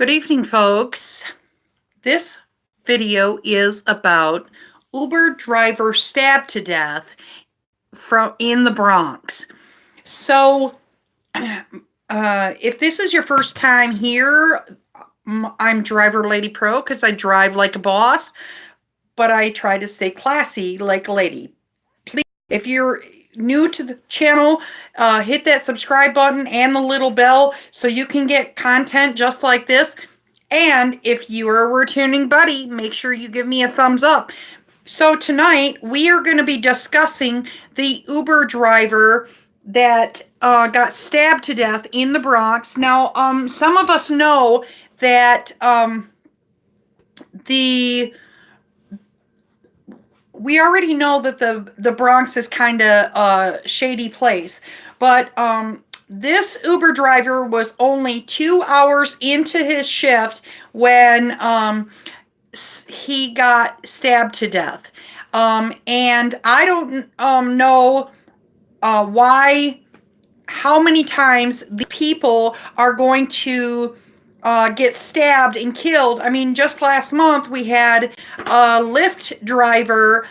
Good evening, folks. This video is about Uber driver stabbed to death in the Bronx. So, if this is your first time here, I'm Driverladypro because I drive like a boss, but I try to stay classy like a lady. Please, if you're new to the channel, hit that subscribe button and the little bell so you can get content just like this. And if you are a returning buddy, make sure you give me a thumbs up. So tonight we are going to be discussing the Uber driver that got stabbed to death in the Bronx. Now, some of us know that we already know that the Bronx is kind of a shady place, but this Uber driver was only 2 hours into his shift when he got stabbed to death. And I don't know how many times the people are going to get stabbed and killed. I mean, just last month we had a Lyft driver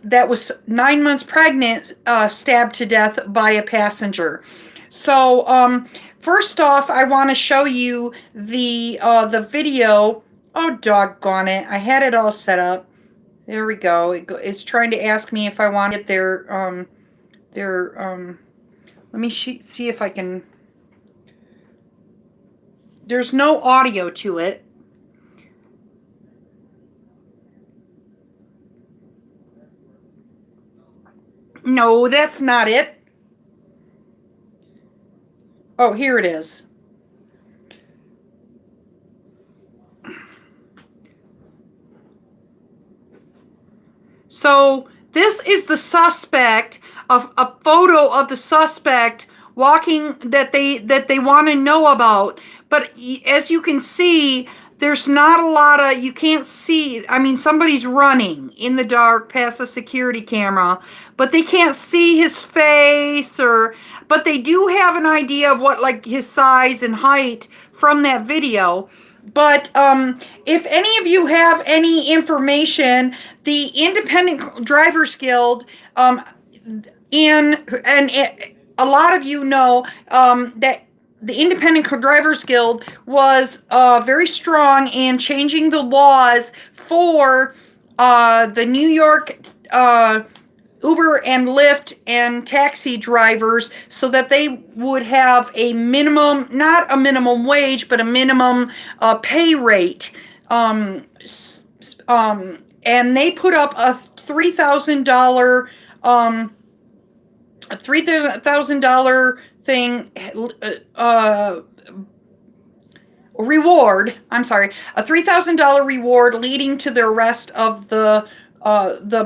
that was 9 months pregnant stabbed to death by a passenger. So, first off, I want to show you the video. Oh, doggone it. I had it all set up. There we go. It's trying to ask me if I want to get let me see if I can. There's no audio to it. No, that's not it. Oh, here it is. So this is the suspect, of a photo of the suspect walking that they want to know about. But as you can see, there's not a lot of, you can't see, I mean, somebody's running in the dark past a security camera, but they can't see his face, but they do have an idea of what, like, his size and height from that video. But if any of you have any information, the Independent Drivers Guild, a lot of you know that the Independent Drivers Guild was very strong in changing the laws for the New York Uber and Lyft and taxi drivers so that they would have a minimum, not a minimum wage, but a minimum pay rate. And they put up a $3,000 thing, reward. I'm sorry, a $3,000 reward leading to the arrest of the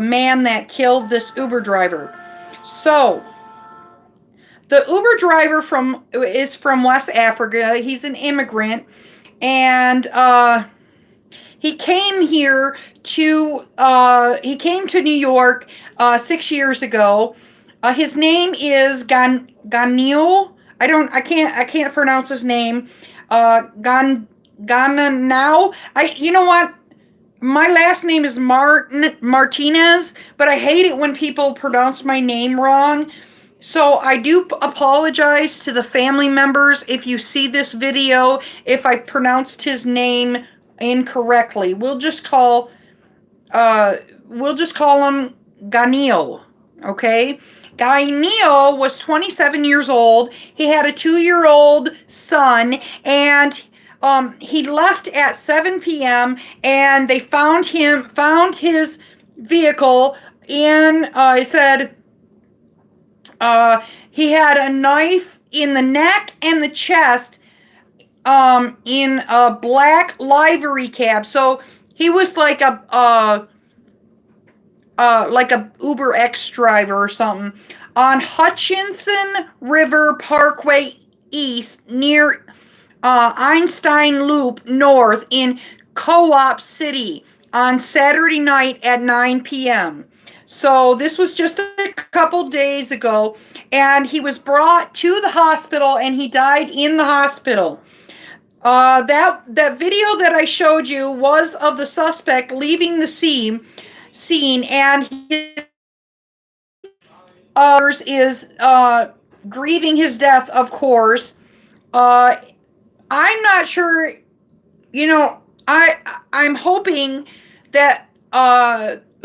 man that killed this Uber driver. So the Uber driver is from West Africa. He's an immigrant, and he came to New York 6 years ago. His name is Ganio. I can't pronounce his name. Gananao. You know what? My last name is Martinez, but I hate it when people pronounce my name wrong. So I do apologize to the family members if you see this video if I pronounced his name incorrectly. We'll just call him Ganio, okay? Ganio was 27 years old. He had a 2-year-old son, and he left at 7 p.m. and they found his vehicle in, it said, he had a knife in the neck and the chest, in a black livery cab. So he was like a Uber X driver or something, on Hutchinson River Parkway East near Einstein Loop North in Co-op City on Saturday night at 9 p.m. So this was just a couple days ago, and he was brought to the hospital and he died in the hospital. That video that I showed you was of the suspect leaving the scene, and his is grieving his death, of course. Uh, I'm not sure. You know, I'm hoping that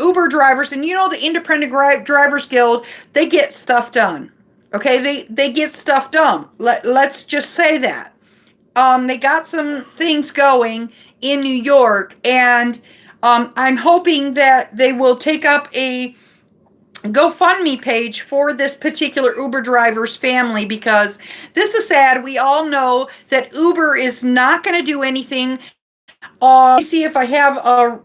Uber drivers, and the Independent Drivers Guild, they get stuff done. Okay, they get stuff done. Let's just say that. They got some things going in New York, and I'm hoping that they will take up a GoFundMe page for this particular Uber driver's family, because this is sad. We all know that Uber is not going to do anything. Let me see if I have a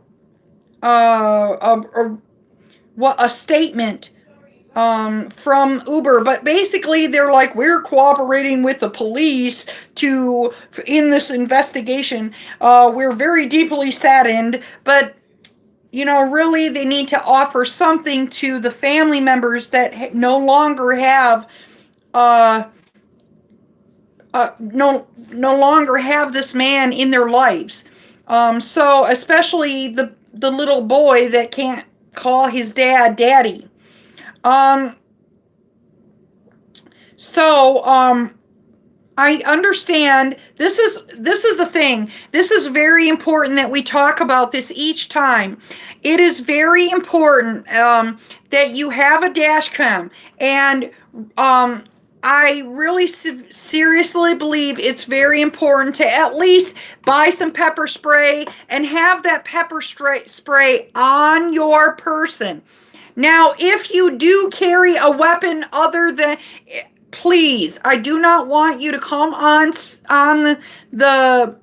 statement from Uber, but basically they're like, we're cooperating with the police in this investigation. We're very deeply saddened, but really they need to offer something to the family members that no longer have no longer have this man in their lives. So especially the little boy that can't call his dad daddy. Um, so I understand this is the thing. This is very important that we talk about this each time. It is very important that you have a dash cam, and I really seriously believe it's very important to at least buy some pepper spray and have that pepper spray on your person. Now, if you do carry a weapon other than, please, I do not want you to come on the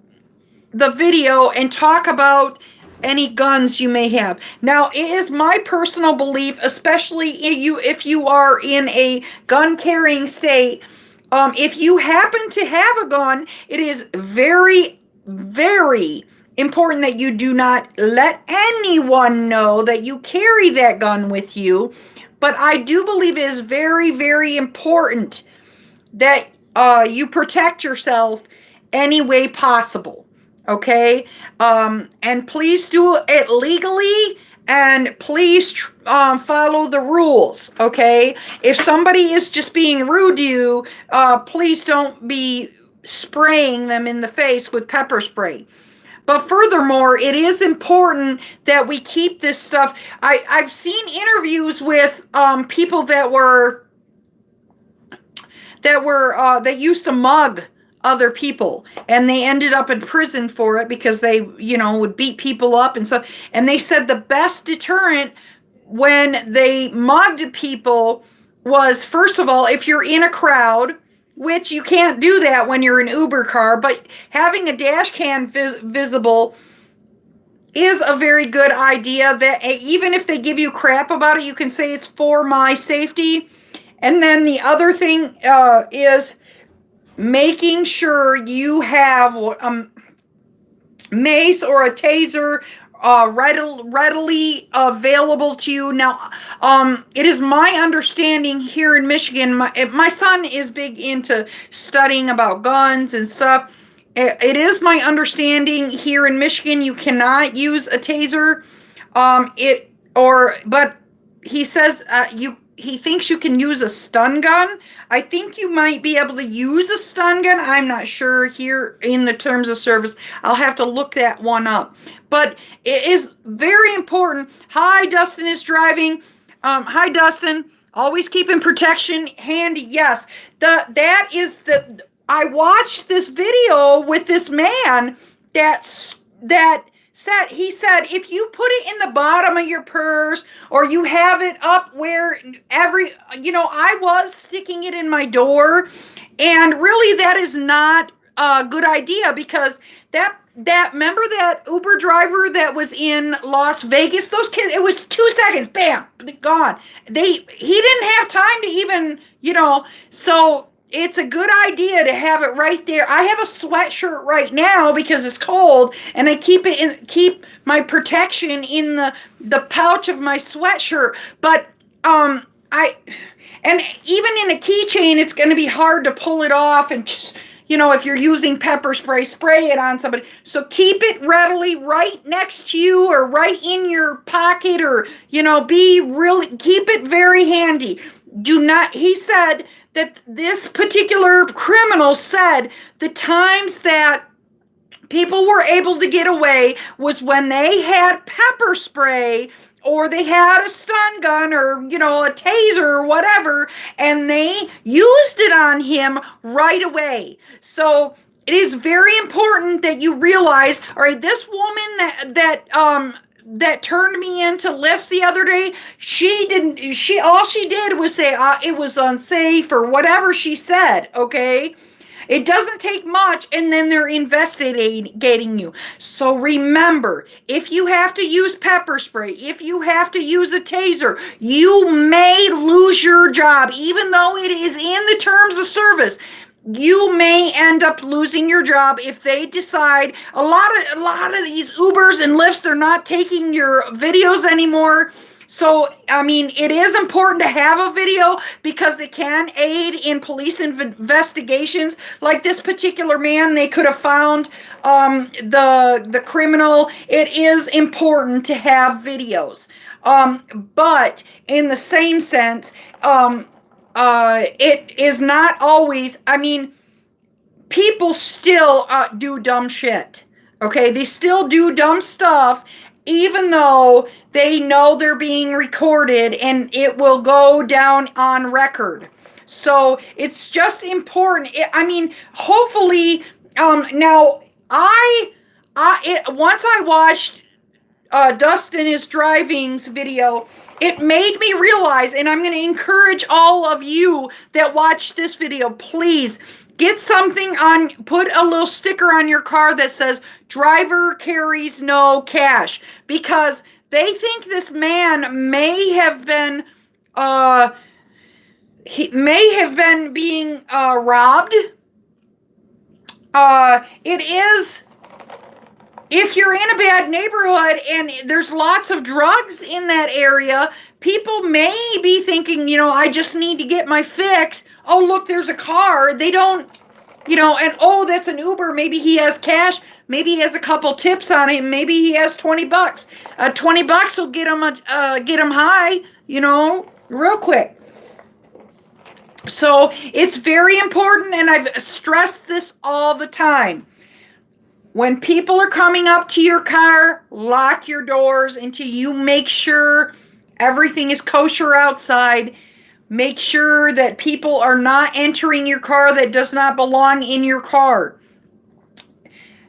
video and talk about any guns you may have. Now, it is my personal belief, especially if you are in a gun carrying state, if you happen to have a gun, it is very, very important that you do not let anyone know that you carry that gun with you. But I do believe it is very, very important that you protect yourself any way possible. Okay? And please do it legally, and please follow the rules. Okay? If somebody is just being rude to you, please don't be spraying them in the face with pepper spray. But furthermore, it is important that we keep this stuff. I've seen interviews with people that used to mug other people, and they ended up in prison for it because they would beat people up and stuff. And they said the best deterrent when they mugged people was, first of all, if you're in a crowd, which you can't do that when you're in an Uber car, but having a dash cam visible is a very good idea, that even if they give you crap about it, you can say it's for my safety. And then the other thing is making sure you have a mace or a taser readily available to you. Now, it is my understanding here in Michigan, my son is big into studying about guns and stuff. It is my understanding here in Michigan you cannot use a taser. But he says he thinks you can use a stun gun. I think you might be able to use a stun gun. I'm not sure here in the terms of service. I'll have to look that one up. But it is very important. Hi, Dustin is driving. Hi, Dustin. Always keeping protection handy. Yes, I watched this video with this man that said, he said, if you put it in the bottom of your purse, or you have it up where I was sticking it in my door, and really that is not a good idea, because remember that Uber driver that was in Las Vegas? Those kids, it was 2 seconds, bam, gone. He didn't have time to even, so it's a good idea to have it right there. I have a sweatshirt right now because it's cold, and I keep my protection in the pouch of my sweatshirt. But and even in a keychain, it's going to be hard to pull it off, and if you're using pepper spray, spray it on somebody. So keep it readily right next to you or right in your pocket, or, keep it very handy. Do not, he said that this particular criminal said the times that people were able to get away was when they had pepper spray, or they had a stun gun, or, a taser or whatever, and they used it on him right away. So it is very important that you realize, all right, this woman that turned me into Lyft the other day, all she did was say it was unsafe or whatever she said, okay? It doesn't take much, and then they're investigating you. So remember, if you have to use pepper spray, if you have to use a taser, you may lose your job. Even though it is in the terms of service, you may end up losing your job if they decide. A lot of these Ubers and Lyfts, they're not taking your videos anymore. So, it is important to have a video because it can aid in police investigations. Like this particular man, they could have found the criminal. It is important to have videos. But in the same sense, it is not always, people still do dumb shit. Okay, they still do dumb stuff, even though they know they're being recorded and it will go down on record. So it's just important. Hopefully, now once I watched Dustin is Driving's video, it made me realize, and I'm going to encourage all of you that watch this video, please get something put a little sticker on your car that says driver carries no cash, because they think this man may have been being robbed. It is, if you're in a bad neighborhood and there's lots of drugs in that area, people may be thinking, I just need to get my fix. Oh, look, there's a car. They don't, and oh, that's an Uber. Maybe he has cash. Maybe he has a couple tips on him. Maybe he has $20. $20 will get him high, real quick. So it's very important, and I've stressed this all the time. When people are coming up to your car, lock your doors until you make sure everything is kosher outside. Make sure that people are not entering your car that does not belong in your car.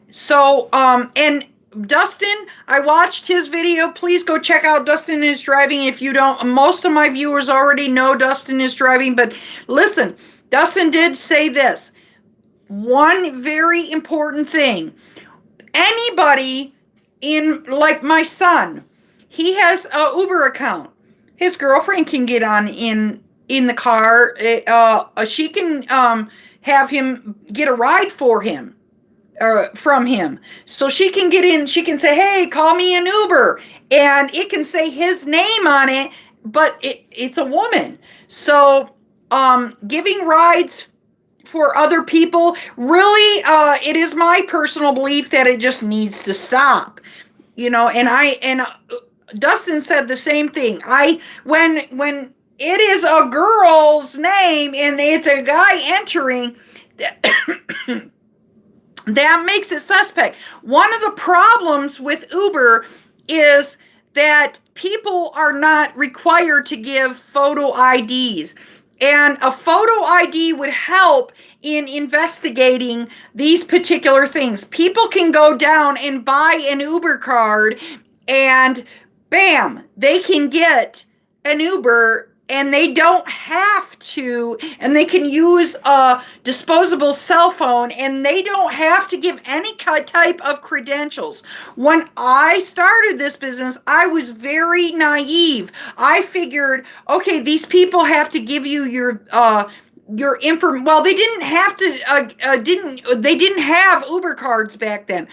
So, and Dustin, I watched his video. Please go check out Dustin is Driving if you don't. Most of my viewers already know Dustin is Driving, but listen, Dustin did say this. One very important thing. Anybody like my son, he has a Uber account. His girlfriend can get on in the car. She can have him get a ride for him, from him. So she can get in, she can say, hey, call me an Uber. And it can say his name on it, but it's a woman. So giving rides for other people, really, it is my personal belief that it just needs to stop. And Dustin said the same thing. When it is a girl's name and it's a guy entering, that makes it suspect. One of the problems with Uber is that people are not required to give photo IDs. And a photo ID would help in investigating these particular things. People can go down and buy an Uber card and bam, they can get an Uber, and they don't have to, and they can use a disposable cell phone, and they don't have to give any type of credentials. When I started this business, I was very naive. I figured, okay, these people have to give you your information. Well, they didn't have to, they didn't have Uber cards back then.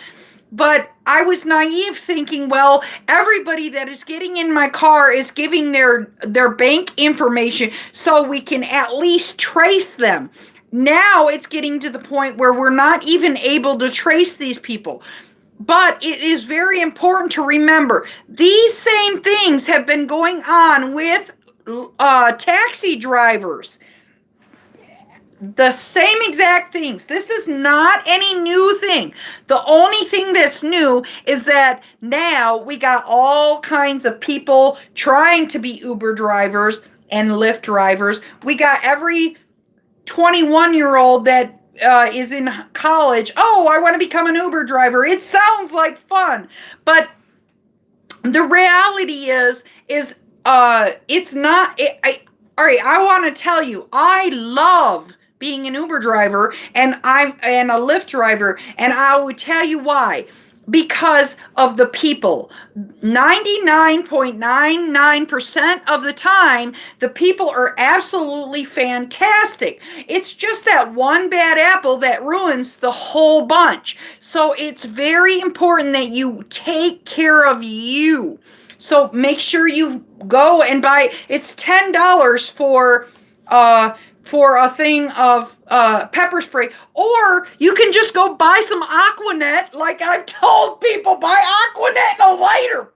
But I was naive thinking, well, everybody that is getting in my car is giving their bank information so we can at least trace them. Now it's getting to the point where we're not even able to trace these people. But it is very important to remember these same things have been going on with taxi drivers. The same exact things. This is not any new thing. The only thing that's new is that now we got all kinds of people trying to be Uber drivers and Lyft drivers. We got every 21-year-old that is in college. Oh, I want to become an Uber driver. It sounds like fun, but the reality is it's not. All right, I want to tell you, I love being an Uber driver and a Lyft driver, and I will tell you why. Because of the people. 99.99% of the time, the people are absolutely fantastic. It's just that one bad apple that ruins the whole bunch. So it's very important that you take care of you. So make sure you go and buy. It's $10 for a thing of pepper spray, or you can just go buy some Aquanet. Like I've told people, buy Aquanet and a lighter,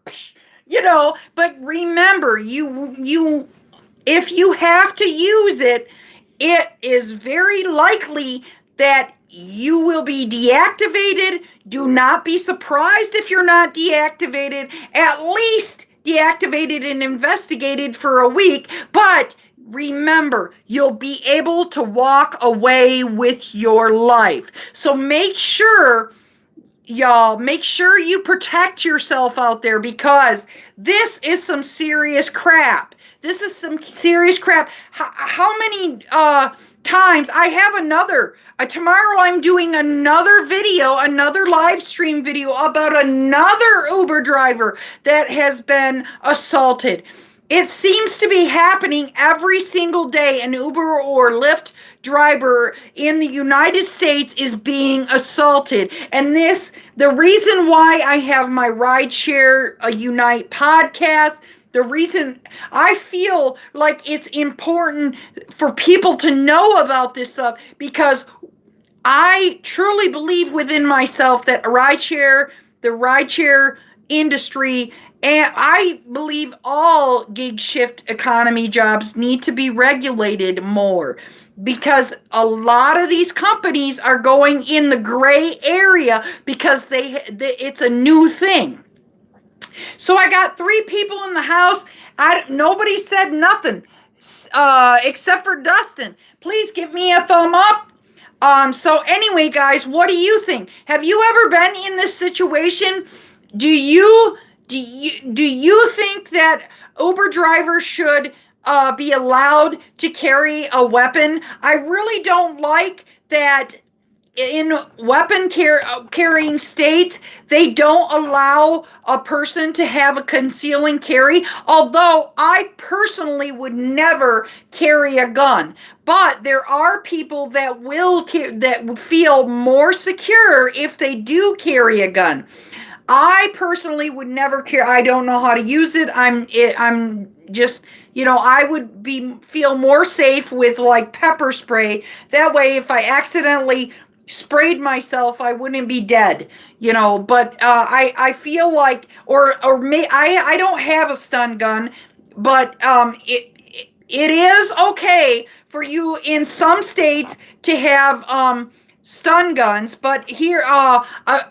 but remember, you if you have to use it, it is very likely that you will be deactivated. Do not be surprised if you're not deactivated. At least deactivated and investigated for a week, but remember, you'll be able to walk away with your life. So make sure, y'all, you protect yourself out there, because this is some serious crap. This is some serious crap. How many times I have tomorrow I'm doing another live stream video about another Uber driver that has been assaulted. It seems to be happening every single day. An Uber or Lyft driver in the United States is being assaulted. And the reason why I have my Rideshare Unite podcast, the reason I feel like it's important for people to know about this stuff, because I truly believe within myself that the rideshare industry, and I believe all gig shift economy jobs need to be regulated more, because a lot of these companies are going in the gray area because it's a new thing. So I got 3 people in the house. Nobody said nothing except for Dustin. Please give me a thumb up. So anyway, guys, what do you think? Have you ever been in this situation? Do you think that Uber drivers should be allowed to carry a weapon? I really don't like that in weapon carrying states, they don't allow a person to have a conceal and carry, although I personally would never carry a gun. But there are people that that feel more secure if they do carry a gun. I personally would never carry. I don't know how to use it. I'm just, I would feel more safe with like pepper spray. That way, if I accidentally sprayed myself, I wouldn't be dead, but I feel like, I don't have a stun gun, but it is okay for you in some states to have stun guns, but here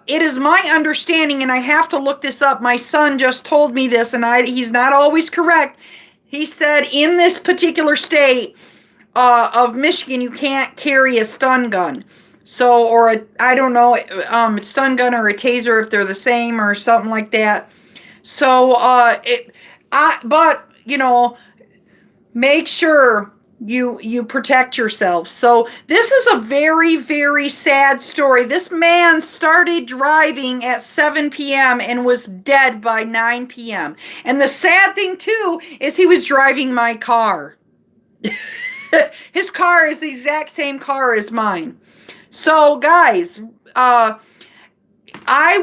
it is my understanding, and I have to look this up. My son just told me this, and he's not always correct. He said in this particular state of Michigan, you can't carry a stun gun. So, I don't know, a stun gun or a taser, if they're the same or something like that. So, make sure you protect yourself. So, this is a very, very sad story. This man started driving at 7 p.m. and was dead by 9 p.m. And the sad thing, too, is he was driving my car. His car is the exact same car as mine. So, guys, I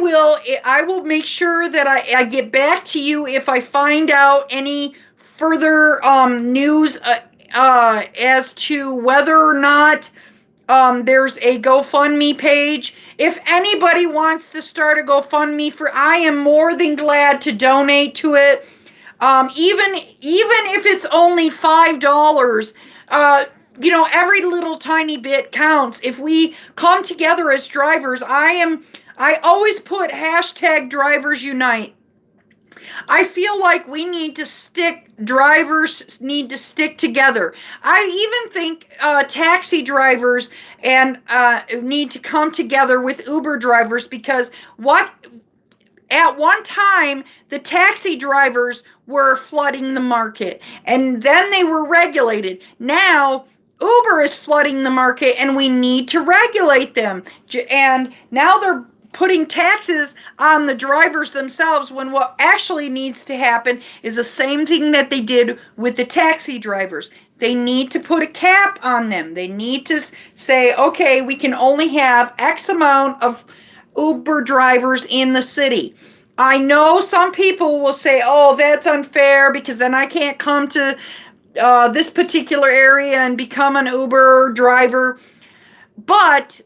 will make sure that I get back to you if I find out any further news as to whether or not There's a GoFundMe page. If anybody wants to start a GoFundMe I am more than glad to donate to it. Even if it's only $5, every little tiny bit counts. If we come together as drivers, I always put hashtag drivers unite. I feel like drivers need to stick together. I even think taxi drivers and need to come together with Uber drivers, because at one time, the taxi drivers were flooding the market, and then they were regulated. Now, Uber is flooding the market, and we need to regulate them. And now they're putting taxes on the drivers themselves, when what actually needs to happen is the same thing that they did with the taxi drivers. They need to put a cap on them. They need to say, okay, we can only have X amount of Uber drivers in the city. I know some people will say, oh, that's unfair, because then I can't come to this particular area and become an Uber driver. But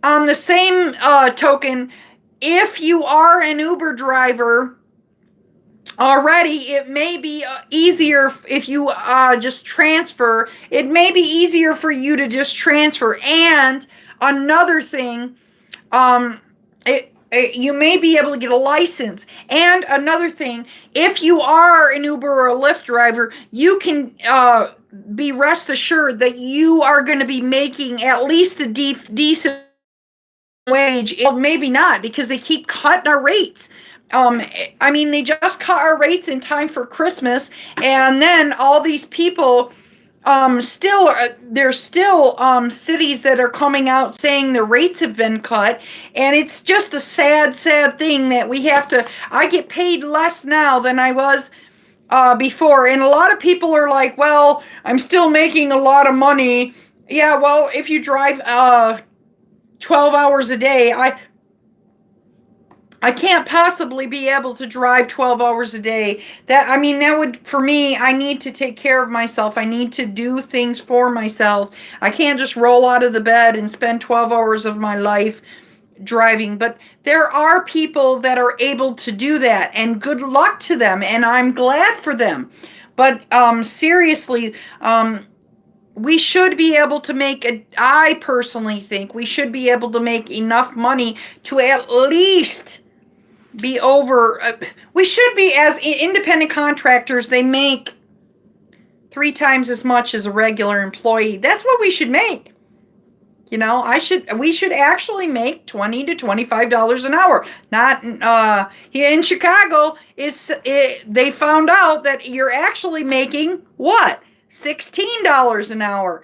on the same token, if you are an Uber driver already, it may be easier if you just transfer. It may be easier for you to just transfer. And another thing, you may be able to get a license. And another thing, if you are an Uber or a Lyft driver, you can be rest assured that you are going to be making at least a decent wage. Maybe not, because they keep cutting our rates. They just cut our rates in time for Christmas, and then all these people there's still cities that are coming out saying the rates have been cut, and it's just a sad thing that I get paid less now than I was before. And a lot of people are like, well, I'm still making a lot of money. Yeah, well, if you drive 12 hours a day, I can't possibly be able to drive 12 hours a day. That would, for me, I need to take care of myself. I need to do things for myself. I can't just roll out of the bed and spend 12 hours of my life driving. But there are people that are able to do that, and good luck to them, and I'm glad for them. But seriously, we should be able to I personally think we should be able to make enough money to at least be over. We should be, as independent contractors, they make 3 times as much as a regular employee. That's what we should make. We should actually make $20 to $25 an hour. Not here in Chicago. They found out that you're actually making what? $16 an hour.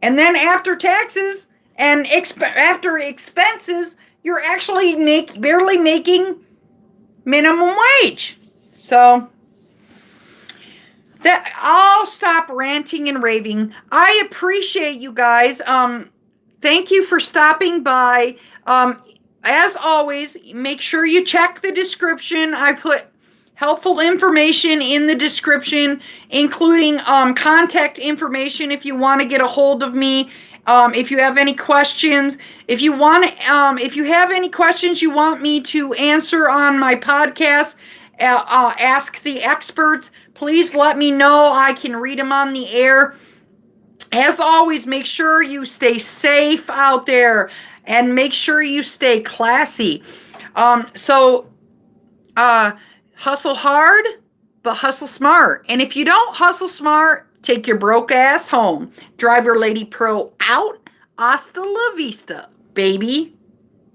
And then after taxes and after expenses, you're actually barely making minimum wage. So that I'll stop ranting and raving. I appreciate you guys. Thank you for stopping by. As always, make sure you check the description. I put helpful information in the description, including contact information if you want to get a hold of me. If you have any questions, if you have any questions you want me to answer on my podcast, Ask the Experts, please let me know. I can read them on the air. As always, make sure you stay safe out there, and make sure you stay classy. Hustle hard, but hustle smart. And if you don't hustle smart, take your broke ass home. Driverladypro out. Hasta la vista, baby.